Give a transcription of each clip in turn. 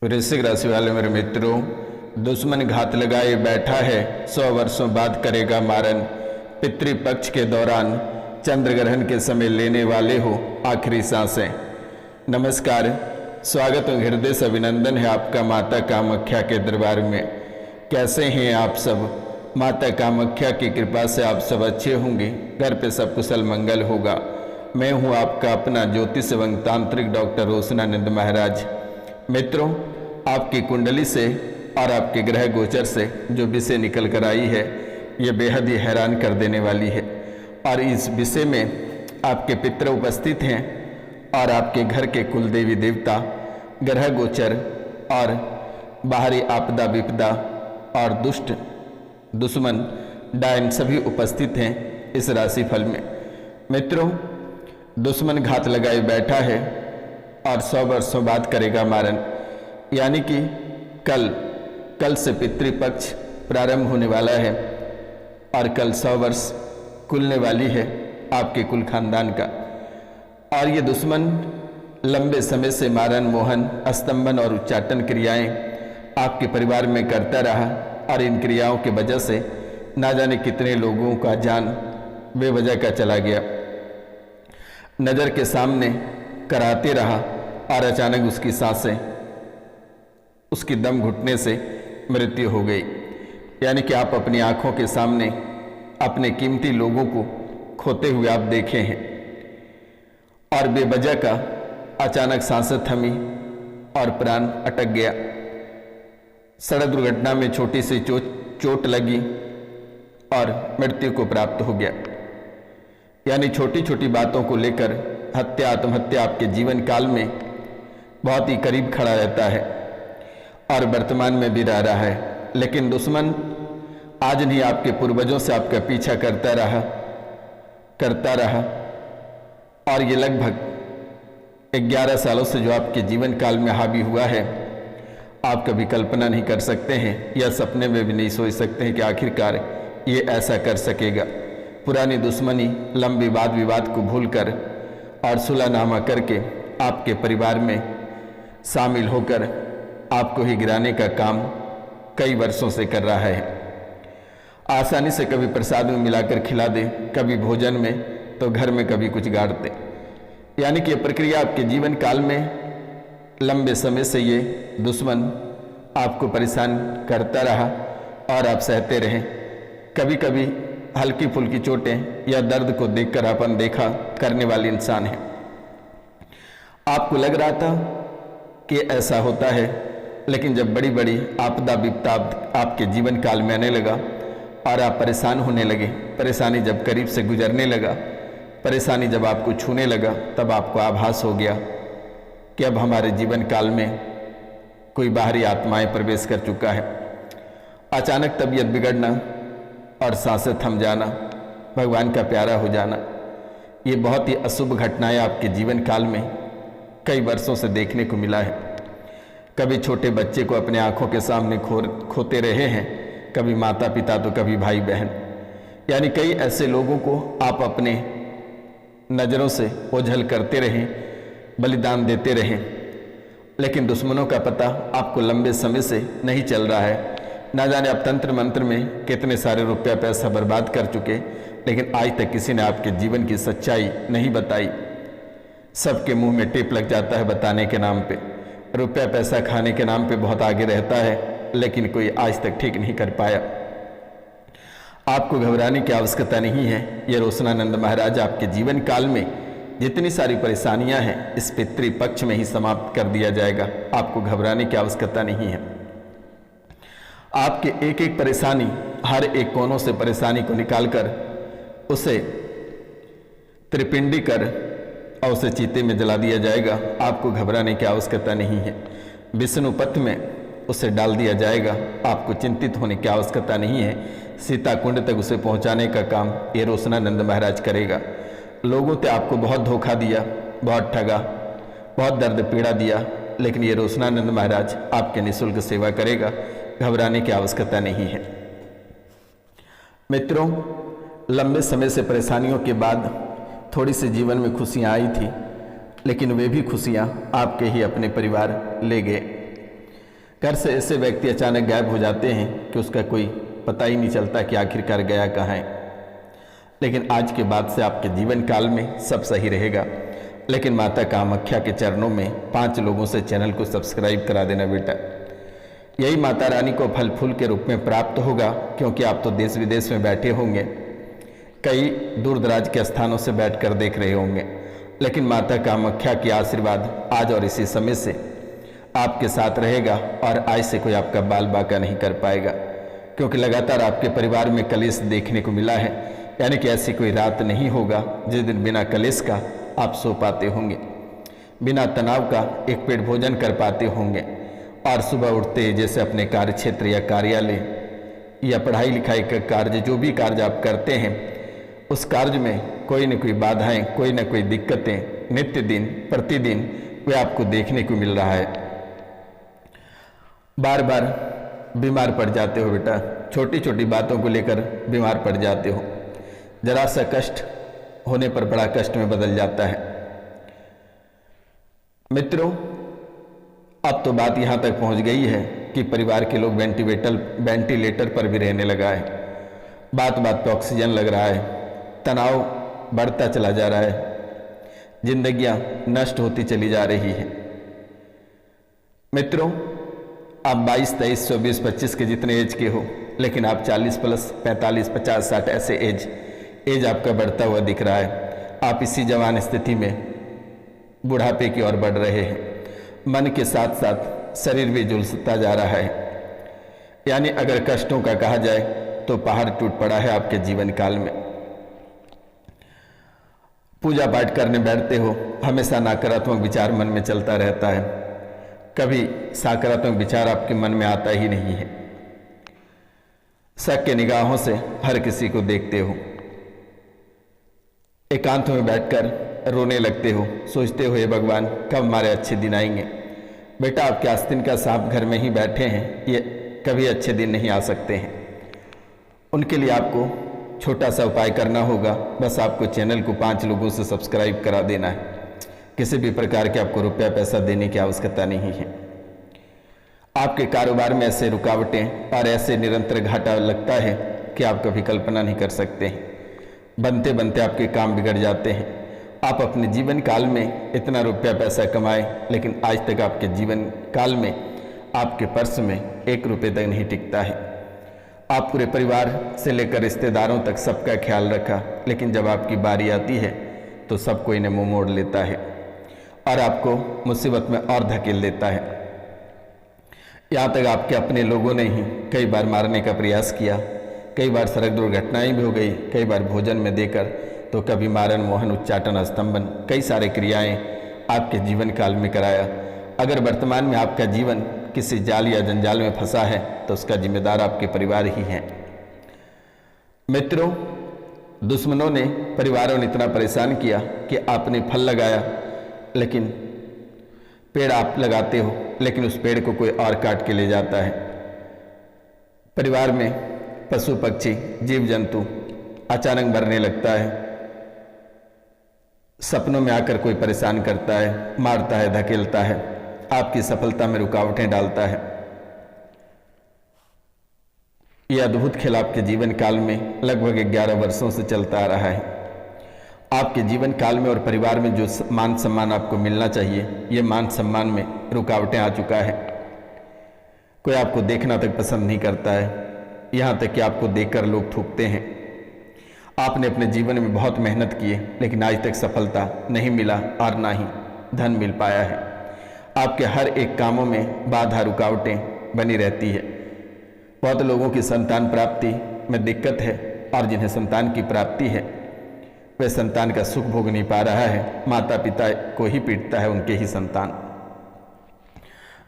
वृश्चिक राशि वाले मेरे मित्रों, दुश्मन घात लगाए बैठा है, 100 वर्षों बाद करेगा मारन। पितृपक्ष के दौरान चंद्र ग्रहण के समय लेने वाले हो आखिरी सांसें। नमस्कार, स्वागत और हृदय से अभिनंदन है आपका माता कामाख्या के दरबार में। कैसे हैं आप सब? माता कामाख्या की कृपा से आप सब अच्छे होंगे, घर पे सब कुशल मंगल होगा। मैं हूं आपका अपना ज्योतिष एवं तांत्रिक डॉक्टर रोशनानंद महाराज। मित्रों, आपकी कुंडली से और आपके ग्रह गोचर से जो विषय निकल कर आई है, ये बेहद ही हैरान कर देने वाली है। और इस विषय में आपके पितृ उपस्थित हैं और आपके घर के कुल देवी देवता, ग्रह गोचर और बाहरी आपदा विपदा और दुष्ट दुश्मन डायन सभी उपस्थित हैं इस राशिफल में। मित्रों, दुश्मन घात लगाए बैठा है और 100 वर्षों बाद करेगा मारन। यानी कि कल से पितृपक्ष प्रारंभ होने वाला है और कल 100 वर्ष खुलने वाली है आपके कुल खानदान का। और ये दुश्मन लंबे समय से मारन, मोहन, स्तंभन और उच्चाटन क्रियाएं आपके परिवार में करता रहा और इन क्रियाओं की वजह से ना जाने कितने लोगों का जान बेवजह का चला गया। नज़र के सामने कराते रहा और अचानक उसकी सांसें, उसकी दम घुटने से मृत्यु हो गई। यानी कि आप अपनी आंखों के सामने अपने कीमती लोगों को खोते हुए आप देखे हैं और बेवजह का अचानक सांसें थमी और प्राण अटक गया। सड़क दुर्घटना में छोटी सी चोट लगी और मृत्यु को प्राप्त हो गया। यानी छोटी छोटी बातों को लेकर हत्या, आत्महत्या आपके जीवन काल में बहुत ही करीब खड़ा रहता है और वर्तमान में भी रह रहा है। लेकिन दुश्मन आज नहीं, आपके पूर्वजों से आपका पीछा करता रहा और ये लगभग 11 सालों से जो आपके जीवन काल में हावी हुआ है, आप कभी कल्पना नहीं कर सकते हैं या सपने में भी नहीं सोच सकते हैं कि आखिरकार ये ऐसा कर सकेगा। पुरानी दुश्मनी, लंबी वाद विवाद को भूलकर और सुलहनामा करके आपके परिवार में शामिल होकर आपको ही गिराने का काम कई वर्षों से कर रहा है। आसानी से कभी प्रसाद में मिलाकर खिला दे, कभी भोजन में, तो घर में कभी कुछ गाड़ दे। यानी कि ये प्रक्रिया आपके जीवन काल में लंबे समय से ये दुश्मन आपको परेशान करता रहा और आप सहते रहे। कभी कभी हल्की फुल्की चोटें या दर्द को देखकर अपन देखा करने वाले इंसान हैं। आपको लग रहा था कि ऐसा होता है, लेकिन जब बड़ी बड़ी आपदा विपदा आपके जीवन काल में आने लगा और आप परेशान होने लगे, परेशानी जब करीब से गुजरने लगा, परेशानी जब आपको छूने लगा, तब आपको आभास हो गया कि अब हमारे जीवन काल में कोई बाहरी आत्माएं प्रवेश कर चुका है। अचानक तबीयत बिगड़ना और सांसें थम जाना, भगवान का प्यारा हो जाना, ये बहुत ही अशुभ घटनाएं आपके जीवन काल में कई वर्षों से देखने को मिला है। कभी छोटे बच्चे को अपने आंखों के सामने खोते रहे हैं, कभी माता पिता तो कभी भाई बहन। यानी कई ऐसे लोगों को आप अपने नज़रों से ओझल करते रहें, बलिदान देते रहें, लेकिन दुश्मनों का पता आपको लंबे समय से नहीं चल रहा है। ना जाने आप तंत्र मंत्र में कितने सारे रुपया पैसा बर्बाद कर चुके, लेकिन आज तक किसी ने आपके जीवन की सच्चाई नहीं बताई। सबके मुंह में टेप लग जाता है बताने के नाम पे, रुपया पैसा खाने के नाम पे बहुत आगे रहता है, लेकिन कोई आज तक ठीक नहीं कर पाया। आपको घबराने की आवश्यकता नहीं है। ये रोशनानंद महाराज आपके जीवन काल में जितनी सारी परेशानियां हैं, इस पितृपक्ष में ही समाप्त कर दिया जाएगा। आपको घबराने की आवश्यकता नहीं है। आपके एक एक परेशानी, हर एक कोनों से परेशानी को निकालकर उसे त्रिपिंडी कर और उसे चीते में जला दिया जाएगा। आपको घबराने की आवश्यकता नहीं है। विष्णु पथ में उसे डाल दिया जाएगा। आपको चिंतित होने की आवश्यकता नहीं है। सीता कुंड तक उसे पहुंचाने का काम ये रोशनानंद महाराज करेगा। लोगों ने आपको बहुत धोखा दिया, बहुत ठगा, बहुत दर्द पीड़ा दिया, लेकिन ये रोशनानंद महाराज आपके निःशुल्क सेवा करेगा। घबराने की आवश्यकता नहीं है। मित्रों, लंबे समय से परेशानियों के बाद थोड़ी सी जीवन में खुशियां आई थी, लेकिन वे भी खुशियां आपके ही अपने परिवार ले गए। घर से ऐसे व्यक्ति अचानक गायब हो जाते हैं कि उसका कोई पता ही नहीं चलता कि आखिरकार गया कहाँ है। लेकिन आज के बाद से आपके जीवन काल में सब सही रहेगा। लेकिन माता कामाख्या के चरणों में 5 लोगों से चैनल को सब्सक्राइब करा देना बेटा। यही माता रानी को फल फूल के रूप में प्राप्त होगा, क्योंकि आप तो देश विदेश में बैठे होंगे, कई दूर दराज के स्थानों से बैठकर देख रहे होंगे, लेकिन माता कामाख्या की आशीर्वाद आज और इसी समय से आपके साथ रहेगा और आज से कोई आपका बाल बाका नहीं कर पाएगा, क्योंकि लगातार आपके परिवार में कलेश देखने को मिला है। यानी कि ऐसी कोई रात नहीं होगा जिस दिन बिना कलेश का आप सो पाते होंगे, बिना तनाव का एक पेट भोजन कर पाते होंगे, और सुबह उठते जैसे अपने कार्य क्षेत्र या कार्यालय या पढ़ाई लिखाई का कार्य, जो भी कार्य आप करते हैं, उस कार्य में कोई न कोई बाधाएं, कोई न कोई दिक्कतें नित्य दिन प्रतिदिन वे आपको देखने को मिल रहा है। बार बार बीमार पड़ जाते हो बेटा, छोटी छोटी बातों को लेकर बीमार पड़ जाते हो, जरा सा कष्ट होने पर बड़ा कष्ट में बदल जाता है। मित्रों, अब तो बात यहाँ तक पहुँच गई है कि परिवार के लोग वेंटिलेटर पर भी रहने लगा है, बात बात पे ऑक्सीजन लग रहा है, तनाव बढ़ता चला जा रहा है, जिंदगियां नष्ट होती चली जा रही है। मित्रों, आप 22, 23, 24, 25 के जितने एज के हो, लेकिन आप 40 प्लस 45, 50, 60 ऐसे एज आपका बढ़ता हुआ दिख रहा है। आप इसी जवान स्थिति में बुढ़ापे की ओर बढ़ रहे हैं। मन के साथ साथ शरीर भी झुलसता जा रहा है। यानी अगर कष्टों का कहा जाए तो पहाड़ टूट पड़ा है आपके जीवन काल में। पूजा पाठ करने बैठते हो, हमेशा नकारात्मक विचार मन में चलता रहता है, कभी सकारात्मक विचार आपके मन में आता ही नहीं है। शक के निगाहों से हर किसी को देखते हो, एकांत में बैठकर रोने लगते हो, सोचते हो हे भगवान कब हमारे अच्छे दिन आएंगे। बेटा, आपके आस्तीन का सांप घर में ही बैठे हैं, ये कभी अच्छे दिन नहीं आ सकते हैं। उनके लिए आपको छोटा सा उपाय करना होगा, बस आपको चैनल को 5 लोगों से सब्सक्राइब करा देना है। किसी भी प्रकार के आपको रुपया पैसा देने की आवश्यकता नहीं है। आपके कारोबार में ऐसे रुकावटें और ऐसे निरंतर घाटा लगता है कि आप कभी कल्पना नहीं कर सकते हैं। बनते बनते आपके काम बिगड़ जाते हैं। आप अपने जीवन काल में इतना रुपया पैसा कमाए, लेकिन आज तक आपके जीवन काल में आपके पर्स में 1 रुपये तक नहीं टिकता है। आप पूरे परिवार से लेकर रिश्तेदारों तक सबका ख्याल रखा, लेकिन जब आपकी बारी आती है तो सब कोई ने मुंह मोड़ लेता है और आपको मुसीबत में और धकेल देता है। यहाँ तक आपके अपने लोगों ने ही कई बार मारने का प्रयास किया, कई बार सड़क दुर्घटनाएं भी हो गई, कई बार भोजन में देकर, तो कभी मारन मोहन उच्चाटन स्तंभन, कई सारे क्रियाएं आपके जीवन काल में कराया। अगर वर्तमान में आपका जीवन किसी जाल या जंजाल में फंसा है तो उसका जिम्मेदार आपके परिवार ही है। मित्रों, दुश्मनों ने, परिवारों ने इतना परेशान किया कि आपने फल लगाया, लेकिन पेड़ आप लगाते हो, लेकिन उस पेड़ को कोई और काट के ले जाता है। परिवार में पशु पक्षी जीव जंतु अचानक मरने लगता है, सपनों में आकर कोई परेशान करता है, मारता है, धकेलता है, आपकी सफलता में रुकावटें डालता है। यह अद्भुत खेल आपके जीवन काल में लगभग 11 वर्षों से चलता आ रहा है। आपके जीवन काल में और परिवार में जो मान सम्मान आपको मिलना चाहिए, ये मान सम्मान में रुकावटें आ चुका है। कोई आपको देखना तक पसंद नहीं करता है, यहाँ तक कि आपको देखकर लोग थूकते हैं। आपने अपने जीवन में बहुत मेहनत की है, लेकिन आज तक सफलता नहीं मिला और ना ही धन मिल पाया है। आपके हर एक कामों में बाधा रुकावटें बनी रहती है। बहुत लोगों की संतान प्राप्ति में दिक्कत है, और जिन्हें संतान की प्राप्ति है वे संतान का सुख भोग नहीं पा रहा है। माता पिता को ही पीटता है उनके ही संतान।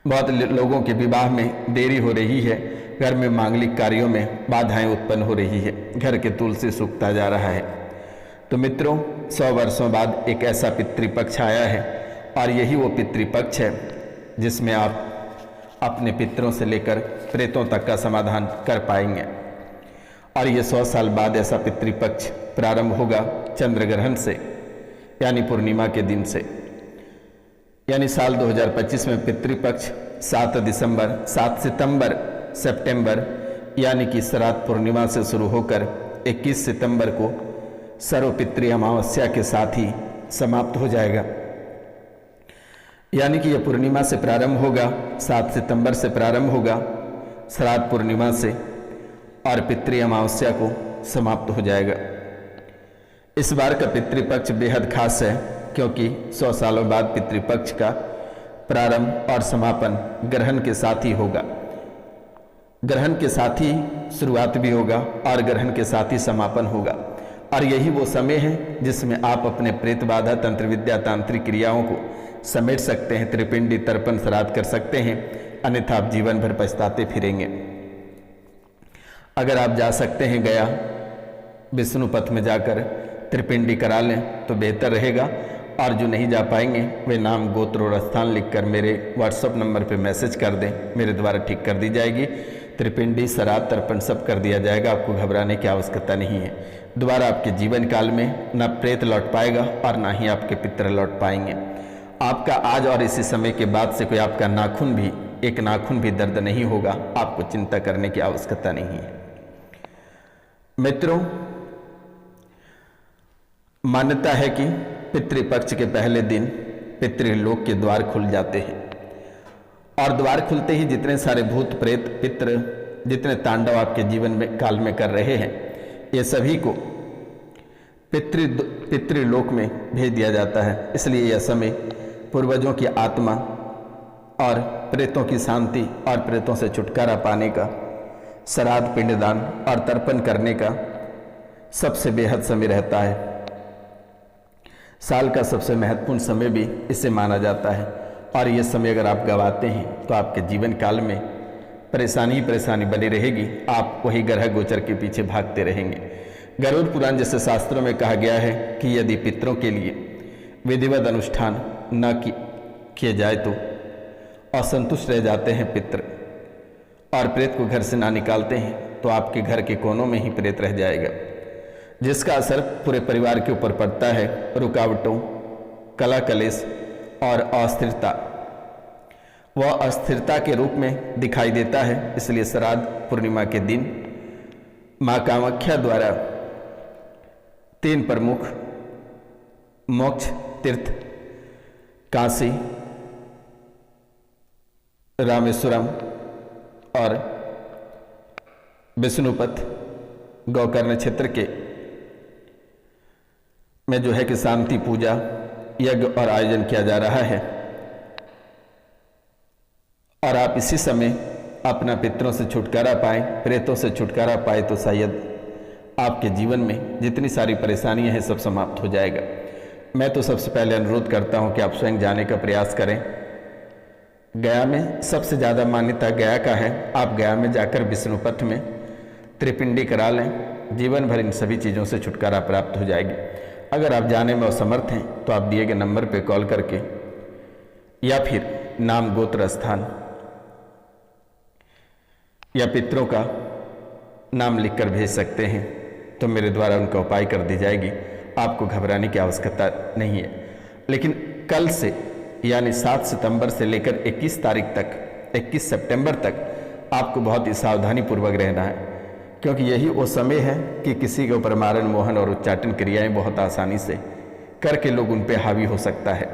बहुत लोगों के विवाह में देरी हो रही है, घर में मांगलिक कार्यों में बाधाएं उत्पन्न हो रही है, घर के तुलसी सूखता जा रहा है। तो मित्रों, 100 वर्षों बाद एक ऐसा पितृपक्ष आया है, और यही वो पितृपक्ष है जिसमें आप अपने पितरों से लेकर प्रेतों तक का समाधान कर पाएंगे। और ये 100 साल बाद ऐसा पितृपक्ष प्रारंभ होगा चंद्र ग्रहण से, यानी पूर्णिमा के दिन से। यानी साल 2025 में पितृपक्ष 7 दिसंबर 7 सितंबर सितंबर यानी कि श्राद्ध पूर्णिमा से शुरू होकर 21 सितंबर को सर्वपितृ अमावस्या के साथ ही समाप्त हो जाएगा। यानी कि यह पूर्णिमा से प्रारंभ होगा, 7 सितंबर से प्रारंभ होगा श्राद्ध पूर्णिमा से, और पितृ अमावस्या को समाप्त हो जाएगा। इस बार का पितृपक्ष बेहद खास है, क्योंकि 100 सालों बाद पितृपक्ष का प्रारंभ और समापन ग्रहण के साथ ही होगा। ग्रहण के साथ ही शुरुआत भी होगा और ग्रहण के साथ ही समापन होगा, और यही वो समय है जिसमें आप अपने प्रेत बाधा, तंत्र विद्या, तांत्रिक क्रियाओं को समेट सकते हैं, त्रिपिंडी तर्पण श्राद्ध कर सकते हैं, अन्यथा आप जीवन भर पछताते फिरेंगे। अगर आप जा सकते हैं गया विष्णु पथ में जाकर त्रिपिंडी करा लें तो बेहतर रहेगा, और जो नहीं जा पाएंगे वे नाम, गोत्र और स्थान लिखकर मेरे व्हाट्सएप नंबर पर मैसेज कर दें, मेरे द्वारा ठीक कर दी जाएगी। त्रिपिंडी, श्राद्ध, तर्पण सब कर दिया जाएगा, आपको घबराने की आवश्यकता नहीं है। दोबारा आपके जीवन काल में न प्रेत लौट पाएगा और ना ही आपके पितर लौट पाएंगे। आपका आज और इसी समय के बाद से कोई आपका नाखून भी, एक नाखून भी दर्द नहीं होगा, आपको चिंता करने की आवश्यकता नहीं है। मित्रों, मान्यता है कि पितृपक्ष के पहले दिन पितृलोक के द्वार खुल जाते हैं, और द्वार खुलते ही जितने सारे भूत, प्रेत, पितृ, जितने तांडव आपके जीवन में काल में कर रहे हैं, ये सभी को पितृलोक में भेज दिया जाता है। इसलिए यह समय पूर्वजों की आत्मा और प्रेतों की शांति और प्रेतों से छुटकारा पाने का, श्राद्ध, पिंडदान और तर्पण करने का सबसे बेहद समय रहता है। साल का सबसे महत्वपूर्ण समय भी इसे माना जाता है, और ये समय अगर आप गंवाते हैं तो आपके जीवन काल में परेशानी ही परेशानी बनी रहेगी, आप वही ग्रह गोचर के पीछे भागते रहेंगे। गरुड़ पुराण जैसे शास्त्रों में कहा गया है कि यदि पितरों के लिए विधिवत अनुष्ठान न किए जाए तो असंतुष्ट रह जाते हैं पितर, और प्रेत को घर से ना निकालते हैं तो आपके घर के कोनों में ही प्रेत रह जाएगा, जिसका असर पूरे परिवार के ऊपर पड़ता है। रुकावटों, कला कलेश और अस्थिरता, वह अस्थिरता के रूप में दिखाई देता है। इसलिए श्राद्ध पूर्णिमा के दिन माँ कामाख्या द्वारा 3 प्रमुख मोक्ष तीर्थ, काशी, रामेश्वरम और विष्णुपथ, गोकर्ण क्षेत्र के में जो है कि शांति पूजा, यज्ञ और आयोजन किया जा रहा है। और आप इसी समय अपना पितरों से छुटकारा पाएं, प्रेतों से छुटकारा पाए तो शायद आपके जीवन में जितनी सारी परेशानियां हैं सब समाप्त हो जाएगा। मैं तो सबसे पहले अनुरोध करता हूं कि आप स्वयं जाने का प्रयास करें। गया में सबसे ज़्यादा मान्यता गया का है। आप गया में जाकर विष्णुपथ में त्रिपिंडी करा लें, जीवन भर इन सभी चीज़ों से छुटकारा प्राप्त हो जाएगी। अगर आप जाने में असमर्थ हैं तो आप दिए गए नंबर पर कॉल करके या फिर नाम, गोत्र, स्थान या पितरों का नाम लिखकर भेज सकते हैं, तो मेरे द्वारा उनका उपाय कर दी जाएगी। आपको घबराने की आवश्यकता नहीं है। लेकिन कल से यानी 7 सितंबर से लेकर 21 तारीख तक, 21 सितंबर तक आपको बहुत ही सावधानी पूर्वक रहना है, क्योंकि यही वो समय है कि किसी के ऊपर मारण, मोहन और उच्चाटन क्रियाएं बहुत आसानी से करके लोग उन पर हावी हो सकता है।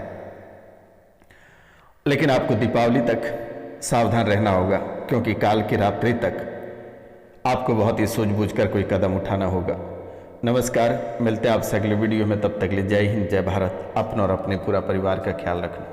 लेकिन आपको दीपावली तक सावधान रहना होगा, क्योंकि काल की रात्रि तक आपको बहुत ही सूझबूझ कर कोई कदम उठाना होगा। नमस्कार, मिलते हैं आपसे अगले वीडियो में। तब तक के लिए जय हिंद, जय भारत। अपना और अपने पूरा परिवार का ख्याल रखना।